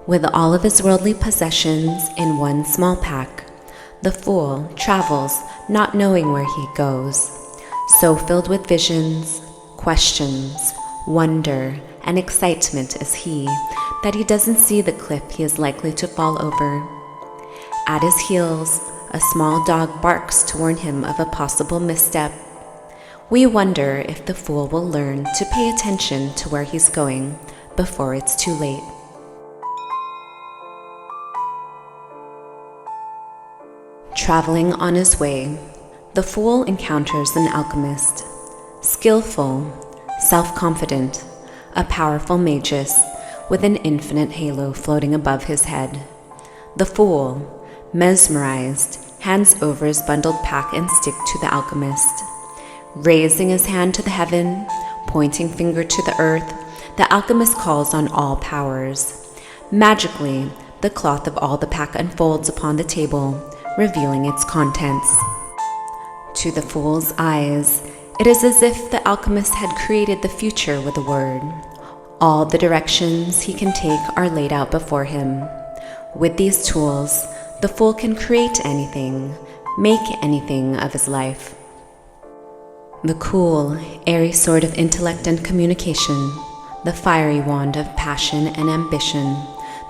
With all of his worldly possessions in one small pack, the fool travels not knowing where he goes, so filled with visions, questions, wonder, and excitement is he that he doesn't see the cliff he is likely to fall over. At his heels, a small dog barks to warn him of a possible misstep. We wonder if the fool will learn to pay attention to where he's going before it's too late. Traveling on his way, the fool encounters an alchemist, skillful, self-confident, a powerful magus with an infinite halo floating above his head. The fool, mesmerized, hands over his bundled pack and stick to the alchemist. Raising his hand to the heaven, pointing finger to the earth, the alchemist calls on all powers. Magically, the cloth of all the pack unfolds upon the table, revealing its contents. To the fool's eyes, it is as if the alchemist had created the future with a word. All the directions he can take are laid out before him. With these tools, the fool can create anything, make anything of his life. The cool, airy sword of intellect and communication, the fiery wand of passion and ambition,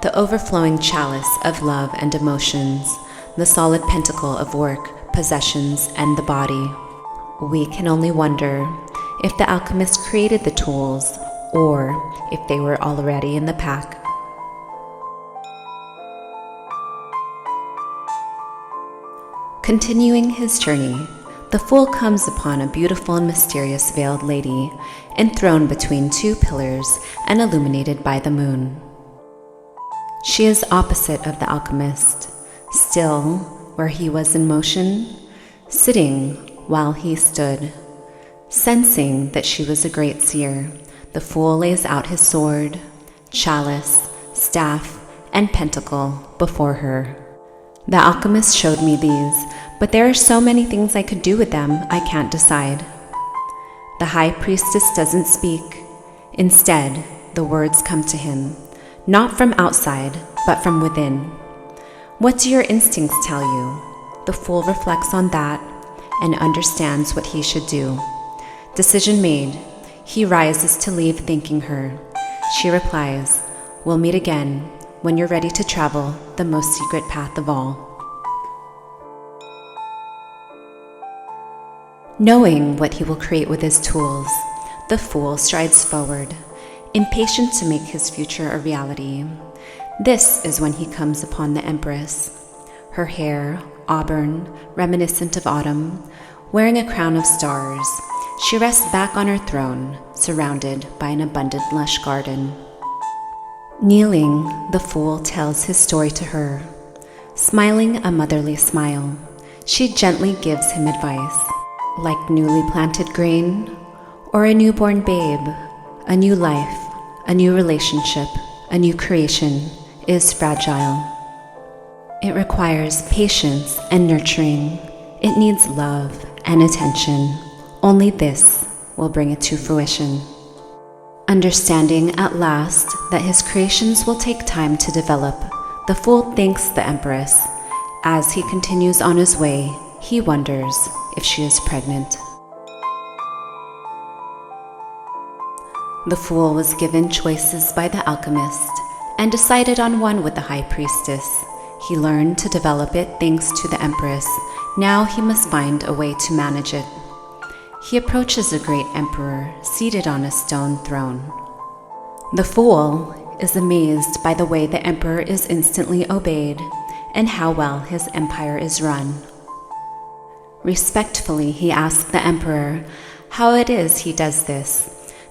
the overflowing chalice of love and emotions, the solid pentacle of work, possessions, and the body. We can only wonder if the alchemist created the tools or if they were already in the pack. Continuing his journey, the fool comes upon a beautiful and mysterious veiled lady, enthroned between two pillars and illuminated by the moon. She is opposite of the alchemist, still where he was in motion, sitting while he stood. Sensing that she was a great seer, the fool lays out his sword, chalice, staff, and pentacle before her. The alchemist showed me these, but there are so many things I could do with them, I can't decide. The high priestess doesn't speak. Instead, the words come to him, not from outside, but from within. What do your instincts tell you? The fool reflects on that and understands what he should do. Decision made, he rises to leave, thanking her. She replies, "We'll meet again when you're ready to travel the most secret path of all." Knowing what he will create with his tools, the fool strides forward, impatient to make his future a reality. This is when he comes upon the Empress. Her hair, auburn, reminiscent of autumn, wearing a crown of stars, she rests back on her throne, surrounded by an abundant lush garden. Kneeling, the fool tells his story to her. Smiling a motherly smile, she gently gives him advice. Like newly planted grain, or a newborn babe, a new life, a new relationship, a new creation is fragile. It requires patience and nurturing. It needs love and attention. Only this will bring it to fruition. Understanding at last that his creations will take time to develop, the fool thanks the Empress. As he continues on his way, he wonders if she is pregnant. The fool was given choices by the alchemist and decided on one with the high priestess. He learned to develop it thanks to the Empress. Now he must find a way to manage it. He approaches a great emperor seated on a stone throne. The fool is amazed by the way the emperor is instantly obeyed and how well his empire is run. Respectfully, he asks the emperor how it is he does this.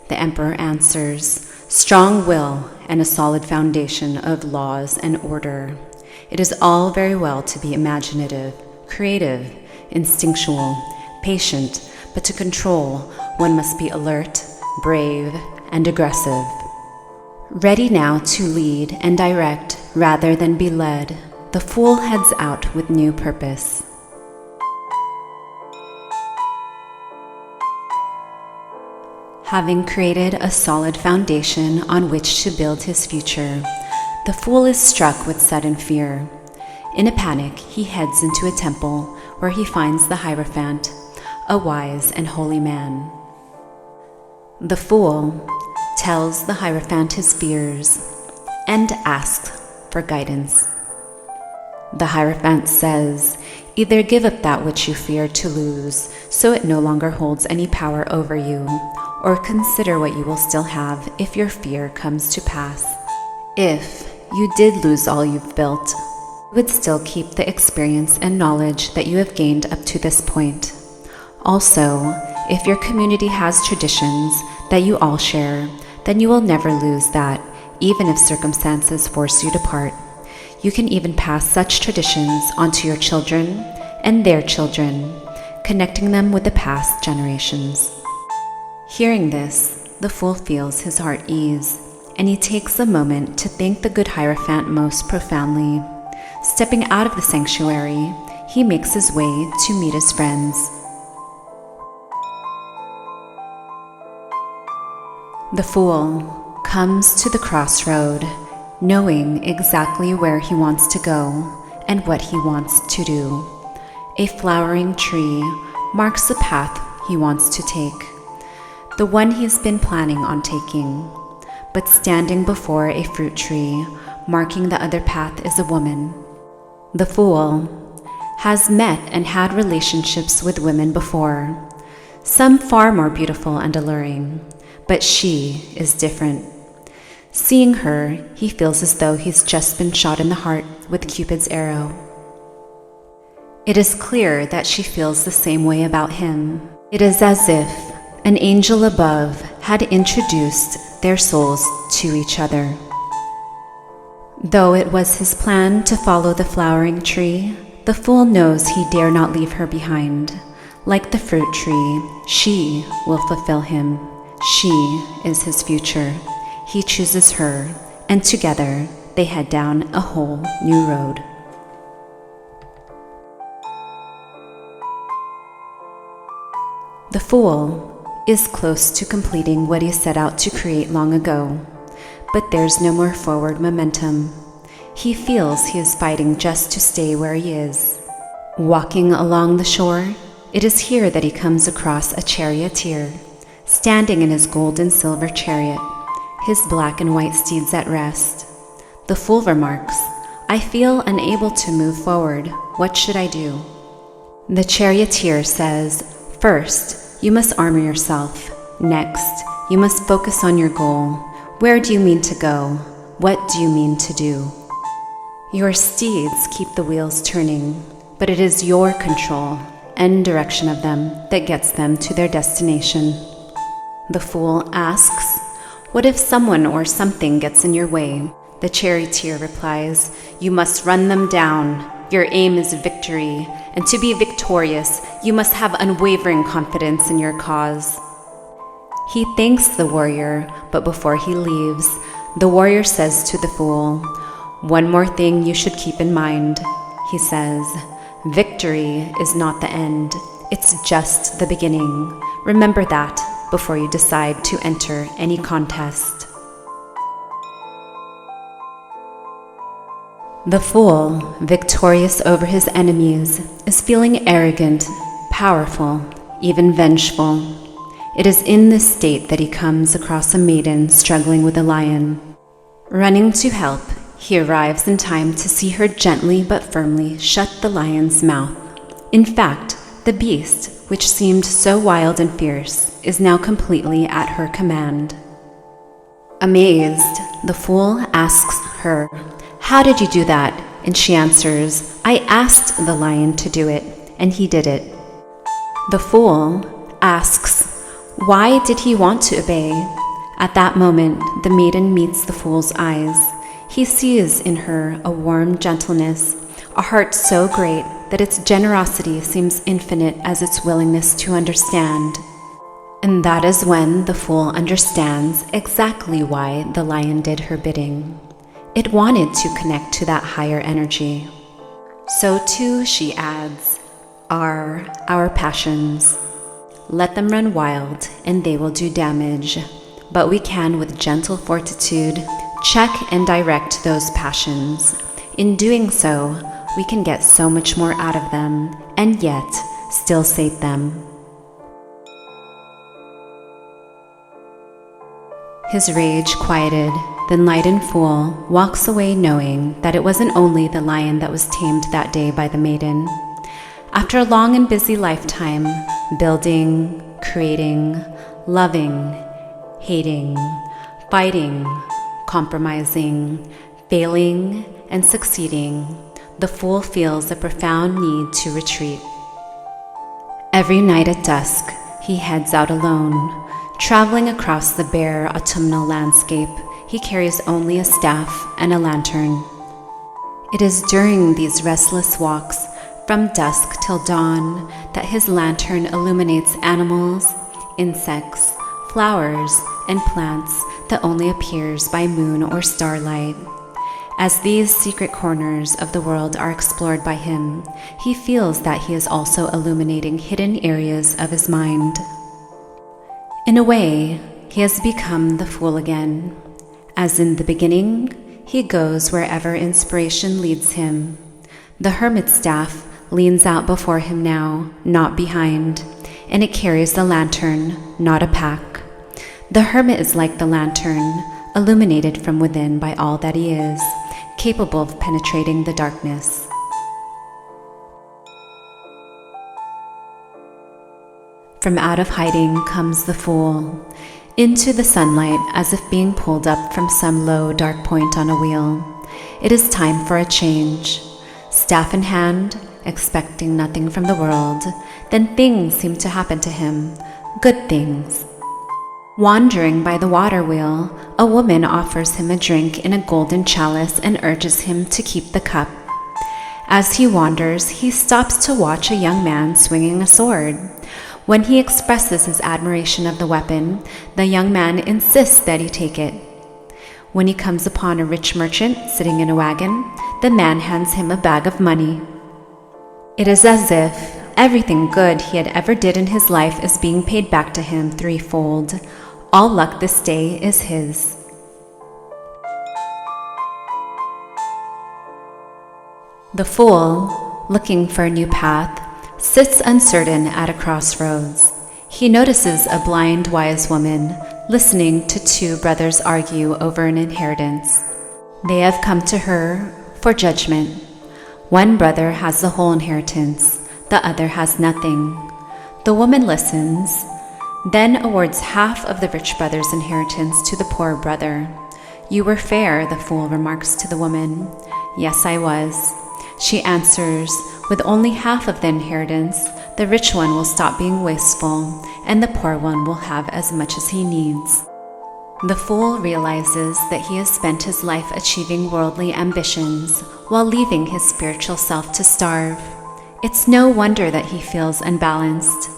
The emperor answers, "Strong will and a solid foundation of laws and order. It is all very well to be imaginative, creative, instinctual, patient, but to control, one must be alert, brave, and aggressive. Ready now to lead and direct rather than be led, the fool heads out with new purpose." Having created a solid foundation on which to build his future, The fool is struck with sudden fear. In a panic, he heads into a temple where he finds the Hierophant, a wise and holy man. The fool tells the Hierophant his fears and asks for guidance. The Hierophant says, either give up that which you fear to lose, so it no longer holds any power over you, or consider what you will still have if your fear comes to pass. If you did lose all you've built, you would still keep the experience and knowledge that you have gained up to this point. Also, if your community has traditions that you all share, then you will never lose that, even if circumstances force you to part. You can even pass such traditions onto your children and their children, connecting them with the past generations. Hearing this, the fool feels his heart ease, and he takes a moment to thank the good Hierophant most profoundly. Stepping out of the sanctuary, he makes his way to meet his friends. The fool comes to the crossroad, knowing exactly where he wants to go and what he wants to do. A flowering tree marks the path he wants to take, the one he's been planning on taking. But standing before a fruit tree, marking the other path, is a woman. The fool has met and had relationships with women before, some far more beautiful and alluring, but she is different. Seeing her, he feels as though he's just been shot in the heart with Cupid's arrow. It is clear that she feels the same way about him. It is as if an angel above had introduced their souls to each other. Though it was his plan to follow the flowering tree, the fool knows he dare not leave her behind. Like the fruit tree, she will fulfill him. She is his future. He chooses her, and together they head down a whole new road. The fool is close to completing what he set out to create long ago, but there's no more forward momentum. He feels he is fighting just to stay where he is. Walking along the shore, it is here that he comes across a charioteer, standing in his gold and silver chariot, his black and white steeds at rest. The fool remarks, "I feel unable to move forward. What should I do?" The charioteer says, "First, you must armor yourself. Next, you must focus on your goal. Where do you mean to go? What do you mean to do?" Your steeds keep the wheels turning, but it is your control and direction of them that gets them to their destination. The fool asks, "What if someone or something gets in your way?" The charioteer replies, "You must run them down. Your aim is victory, and to be victorious, you must have unwavering confidence in your cause." He thanks the warrior, but before he leaves, the warrior says to the fool, "One more thing you should keep in mind," he says. "Victory is not the end. It's just the beginning. Remember that before you decide to enter any contest." The fool, victorious over his enemies, is feeling arrogant, powerful, even vengeful. It is in this state that he comes across a maiden struggling with a lion. Running to help, he arrives in time to see her gently but firmly shut the lion's mouth. In fact, the beast, which seemed so wild and fierce, is now completely at her command. Amazed, the fool asks her, "How did you do that?" And she answers, "I asked the lion to do it, and he did it." The fool asks, why did he want to obey? At that moment, the maiden meets the fool's eyes. He sees in her a warm gentleness, a heart so great that its generosity seems infinite as its willingness to understand. And that is when the fool understands exactly why the lion did her bidding. It wanted to connect to that higher energy. So too, she adds, are our passions. Let them run wild and they will do damage, but we can with gentle fortitude check and direct those passions. In doing so, we can get so much more out of them and yet still sate them. His rage quieted, the enlightened fool walks away knowing that it wasn't only the lion that was tamed that day by the maiden. After a long and busy lifetime, building, creating, loving, hating, fighting, compromising, failing, and succeeding, the fool feels a profound need to retreat. Every night at dusk, he heads out alone. Traveling across the bare autumnal landscape, he carries only a staff and a lantern. It is during these restless walks, from dusk till dawn, that his lantern illuminates animals, insects, flowers, and plants that only appears by moon or starlight. As these secret corners of the world are explored by him, he feels that he is also illuminating hidden areas of his mind. In a way, he has become the fool again. As in the beginning, he goes wherever inspiration leads him. The hermit staff leans out before him now, not behind, and it carries the lantern, not a pack. The hermit is like the lantern, illuminated from within by all that he is, capable of penetrating the darkness. From out of hiding comes the fool, into the sunlight as if being pulled up from some low, dark point on a wheel. It is time for a change. Staff in hand, expecting nothing from the world, then things seem to happen to him, good things. Wandering by the water wheel, a woman offers him a drink in a golden chalice and urges him to keep the cup. As he wanders, he stops to watch a young man swinging a sword. When he expresses his admiration of the weapon, the young man insists that he take it. When he comes upon a rich merchant sitting in a wagon, the man hands him a bag of money. It is as if everything good he had ever did in his life is being paid back to him threefold. All luck this day is his. The fool, looking for a new path, sits uncertain at a crossroads. He notices a blind, wise woman listening to two brothers argue over an inheritance. They have come to her for judgment. One brother has the whole inheritance, the other has nothing. The woman listens, then awards half of the rich brother's inheritance to the poor brother. "You were fair," the fool remarks to the woman. "Yes, I was." She answers, "With only half of the inheritance, the rich one will stop being wasteful, and the poor one will have as much as he needs." The fool realizes that he has spent his life achieving worldly ambitions while leaving his spiritual self to starve. It's no wonder that he feels unbalanced.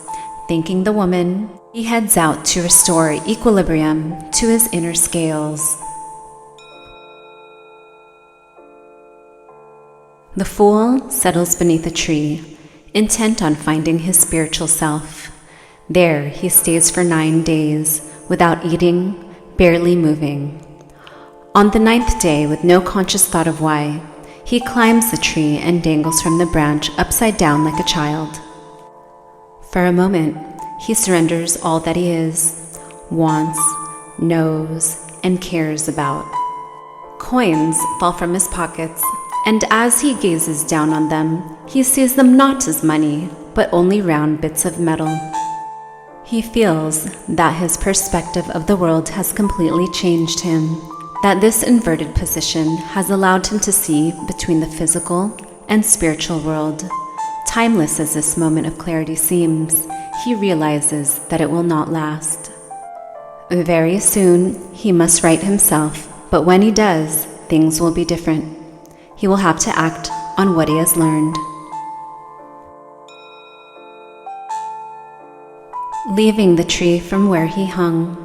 Thanking the woman, he heads out to restore equilibrium to his inner scales. The fool settles beneath a tree, intent on finding his spiritual self. There he stays for 9 days, without eating, barely moving. On the 9th day, with no conscious thought of why, he climbs the tree and dangles from the branch upside down like a child. For a moment, he surrenders all that he is, wants, knows, and cares about. Coins fall from his pockets, and as he gazes down on them, he sees them not as money, but only round bits of metal. He feels that his perspective of the world has completely changed him, that this inverted position has allowed him to see between the physical and spiritual world. Timeless as this moment of clarity seems, he realizes that it will not last. Very soon, he must right himself, but when he does, things will be different. He will have to act on what he has learned. Leaving the tree from where he hung,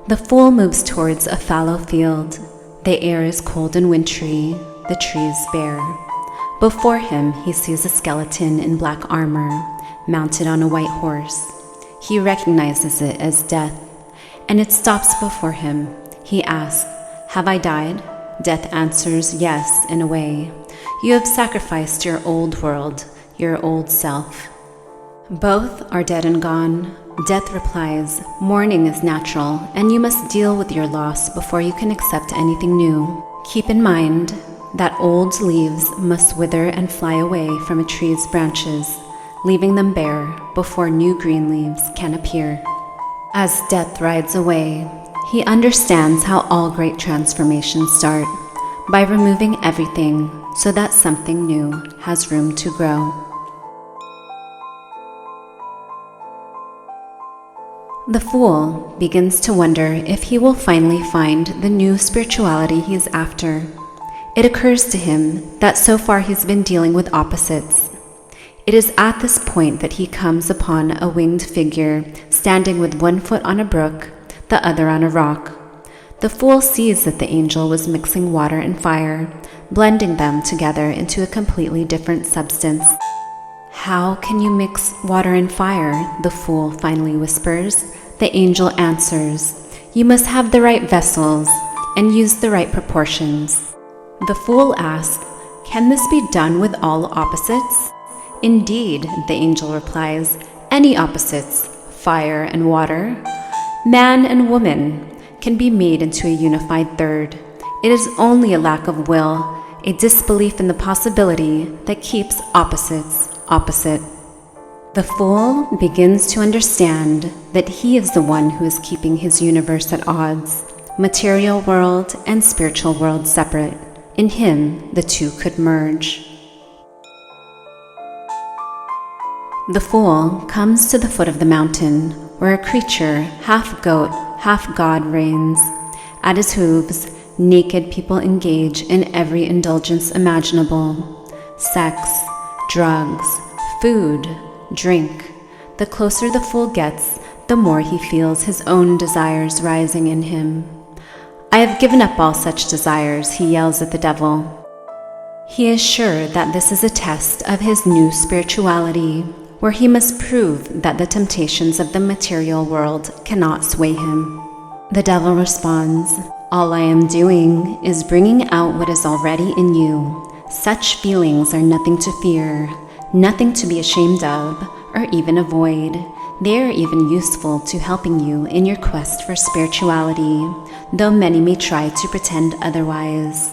the fool moves towards a fallow field. The air is cold and wintry, the trees bare. Before him, he sees a skeleton in black armor, mounted on a white horse. He recognizes it as death, and it stops before him. He asks, "Have I died?" Death answers yes in a way. You have sacrificed your old world, your old self. Both are dead and gone. Death replies, mourning is natural, and you must deal with your loss before you can accept anything new. Keep in mind that old leaves must wither and fly away from a tree's branches, leaving them bare before new green leaves can appear. As death rides away, he understands how all great transformations start, by removing everything so that something new has room to grow. The Fool begins to wonder if he will finally find the new spirituality he's after. It occurs to him that so far he's been dealing with opposites. It is at this point that he comes upon a winged figure standing with one foot on a brook, the other on a rock. The Fool sees that the angel was mixing water and fire, blending them together into a completely different substance. "How can you mix water and fire?" the Fool finally whispers. The angel answers, "You must have the right vessels and use the right proportions." The Fool asks, "Can this be done with all opposites?" "Indeed," the angel replies, "any opposites, fire and water, man and woman, can be made into a unified third. It is only a lack of will, a disbelief in the possibility, that keeps opposites opposite." The Fool begins to understand that he is the one who is keeping his universe at odds, material world and spiritual world separate. In him, the two could merge. The Fool comes to the foot of the mountain, where a creature, half goat, half god, reigns. At his hooves, naked people engage in every indulgence imaginable: sex, drugs, food, drink. The closer the Fool gets, the more he feels his own desires rising in him. "I have given up all such desires," he yells at the devil. He is sure that this is a test of his new spirituality, where he must prove that the temptations of the material world cannot sway him. The devil responds, "All I am doing is bringing out what is already in you. Such feelings are nothing to fear, nothing to be ashamed of, or even avoid. They are even useful to helping you in your quest for spirituality, though many may try to pretend otherwise."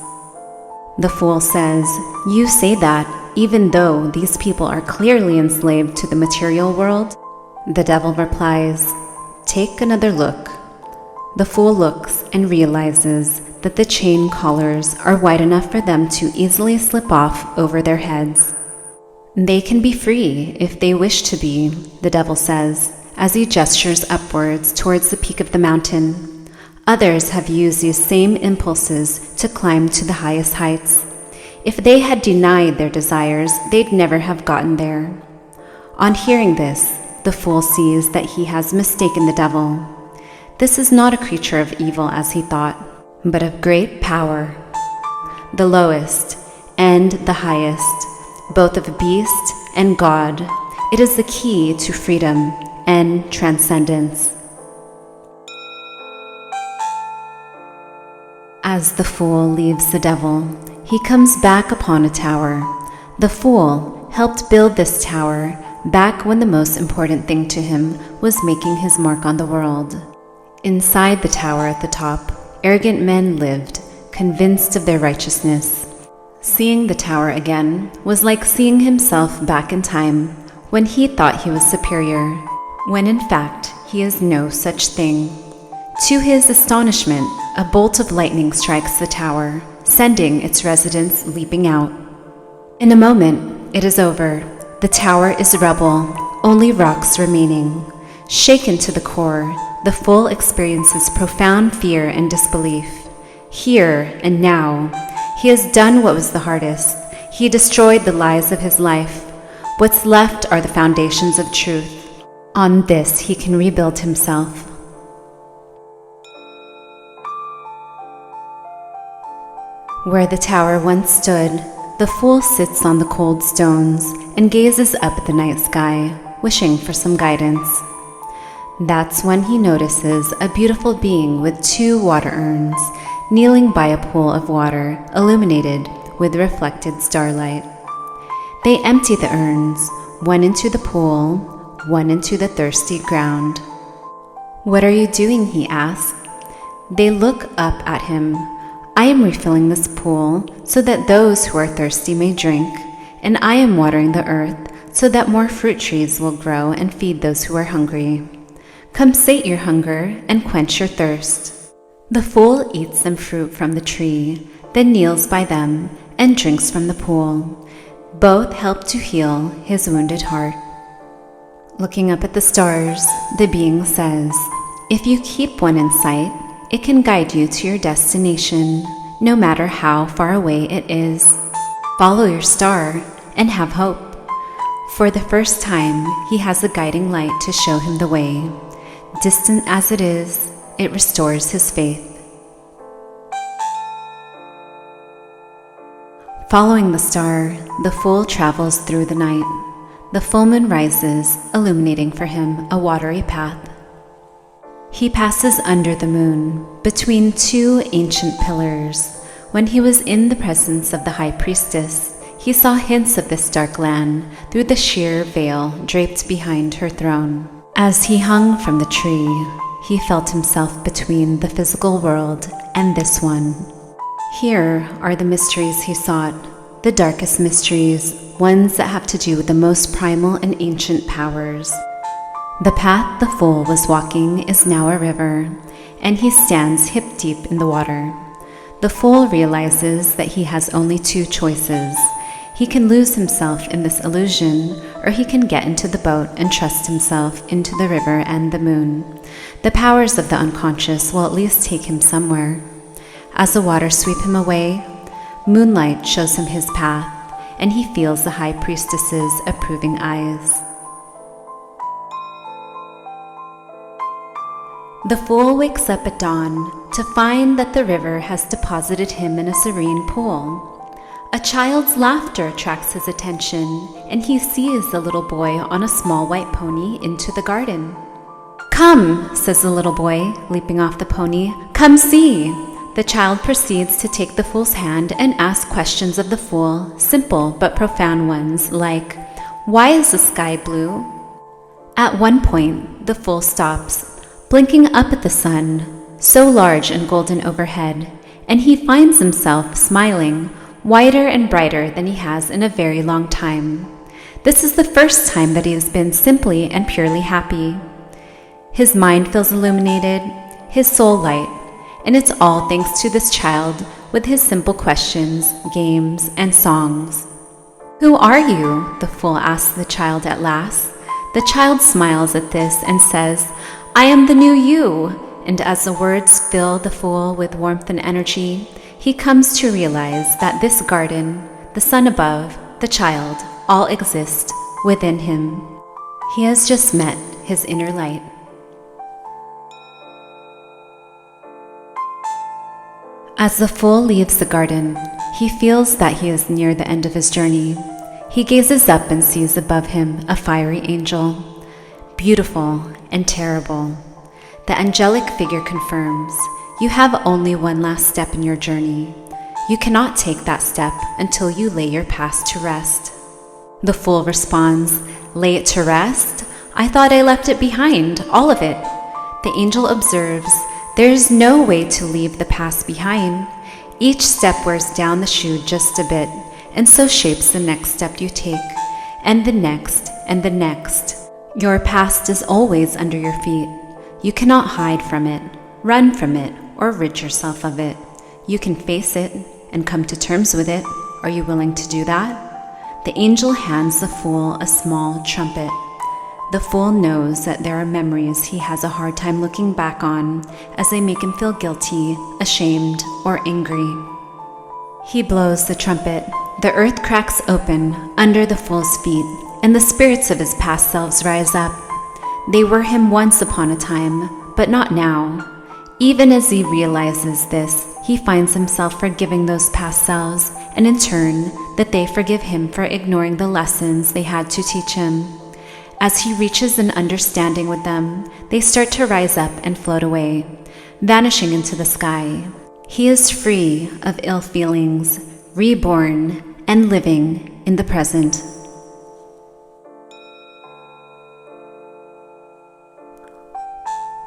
The Fool says, "You say that, even though these people are clearly enslaved to the material world?" The devil replies, "Take another look." The Fool looks and realizes that the chain collars are wide enough for them to easily slip off over their heads. "They can be free if they wish to be," the devil says, as he gestures upwards towards the peak of the mountain. "Others have used these same impulses to climb to the highest heights. If they had denied their desires, they'd never have gotten there." On hearing this, the Fool sees that he has mistaken the devil. This is not a creature of evil as he thought, but of great power. The lowest and the highest, both of beast and God. It is the key to freedom and transcendence. As the Fool leaves the devil, he comes back upon a tower. The Fool helped build this tower back when the most important thing to him was making his mark on the world. Inside the tower at the top, arrogant men lived, convinced of their righteousness. Seeing the tower again was like seeing himself back in time when he thought he was superior, when in fact he is no such thing. To his astonishment, a bolt of lightning strikes the tower, sending its residents leaping out. In a moment, it is over. The tower is rubble, only rocks remaining. Shaken to the core, the Fool experiences profound fear and disbelief. Here and now, he has done what was the hardest. He destroyed the lies of his life. What's left are the foundations of truth. On this, he can rebuild himself. Where the tower once stood, the Fool sits on the cold stones and gazes up at the night sky, wishing for some guidance. That's when he notices a beautiful being with 2 water urns, kneeling by a pool of water illuminated with reflected starlight. They empty the urns, one into the pool, one into the thirsty ground. "What are you doing?" he asked. They look up at him. "I am refilling this pool so that those who are thirsty may drink, and I am watering the earth so that more fruit trees will grow and feed those who are hungry. Come sate your hunger and quench your thirst." The fool eats some fruit from the tree, then kneels by them and drinks from the pool. Both help to heal his wounded heart. Looking up at the stars, the being says, "If you keep one in sight, it can guide you to your destination, no matter how far away it is. Follow your star and have hope." For the first time, he has a guiding light to show him the way. Distant as it is, it restores his faith. Following the star, the fool travels through the night. The full moon rises, illuminating for him a watery path. He passes under the moon, between two ancient pillars. When he was in the presence of the High Priestess, he saw hints of this dark land through the sheer veil draped behind her throne. As he hung from the tree, he felt himself between the physical world and this one. Here are the mysteries he sought, the darkest mysteries, ones that have to do with the most primal and ancient powers. The path the fool was walking is now a river, and he stands hip deep in the water. The fool realizes that he has only two choices. He can lose himself in this illusion, or he can get into the boat and trust himself into the river and the moon. The powers of the unconscious will at least take him somewhere. As the waters sweep him away, moonlight shows him his path, and he feels the High Priestess's approving eyes. The fool wakes up at dawn to find that the river has deposited him in a serene pool. A child's laughter attracts his attention, and he sees the little boy on a small white pony into the garden. "Come," says the little boy, leaping off the pony. "Come see." The child proceeds to take the fool's hand and ask questions of the fool, simple but profound ones, like, "Why is the sky blue?" At one point, the fool stops, blinking up at the sun, so large and golden overhead, and he finds himself smiling, wider and brighter than he has in a very long time. This is the first time that he has been simply and purely happy. His mind feels illuminated, his soul light, and it's all thanks to this child with his simple questions, games, and songs. "Who are you?" the fool asks the child at last. The child smiles at this and says, "I am the new you." And as the words fill the fool with warmth and energy, he comes to realize that this garden, the sun above, the child, all exist within him. He has just met his inner light. As the fool leaves the garden, he feels that he is near the end of his journey. He gazes up and sees above him a fiery angel, beautiful and terrible. The angelic figure confirms, "You have only one last step in your journey. You cannot take that step until you lay your past to rest." The fool responds, "Lay it to rest? I thought I left it behind, all of it." The angel observes, "There is no way to leave the past behind. Each step wears down the shoe just a bit, and so shapes the next step you take, and the next, and the next. Your past is always under your feet. You cannot hide from it, run from it, or rid yourself of it. You can face it and come to terms with it. Are you willing to do that?" The angel hands the fool a small trumpet. The fool knows that there are memories he has a hard time looking back on, as they make him feel guilty, ashamed, or angry. He blows the trumpet. The earth cracks open under the fool's feet, and the spirits of his past selves rise up. They were him once upon a time, but not now. Even as he realizes this, he finds himself forgiving those past selves, and in turn, that they forgive him for ignoring the lessons they had to teach him. As he reaches an understanding with them, they start to rise up and float away, vanishing into the sky. He is free of ill feelings, reborn, and living in the present.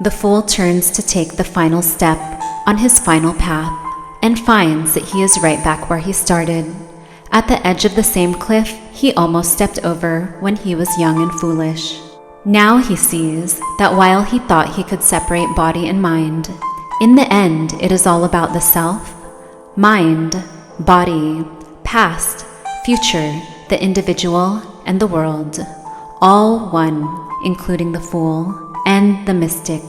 The Fool turns to take the final step on his final path and finds that he is right back where he started, at the edge of the same cliff he almost stepped over when he was young and foolish. Now he sees that while he thought he could separate body and mind, in the end it is all about the self, mind, body, past, future, the individual, and the world, all one, including the Fool and the Mystic,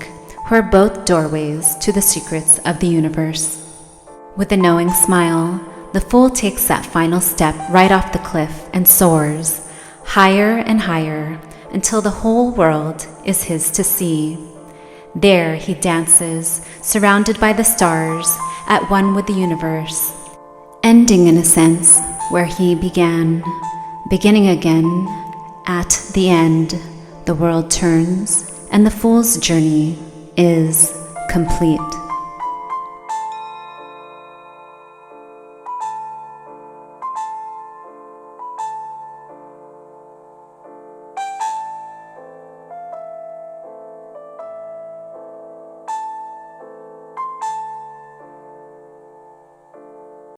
who are both doorways to the secrets of the universe. With a knowing smile, the Fool takes that final step right off the cliff and soars, higher and higher, until the whole world is his to see. There he dances, surrounded by the stars, at one with the universe, ending in a sense where he began, beginning again. At the end, the world turns, and the Fool's journey is complete.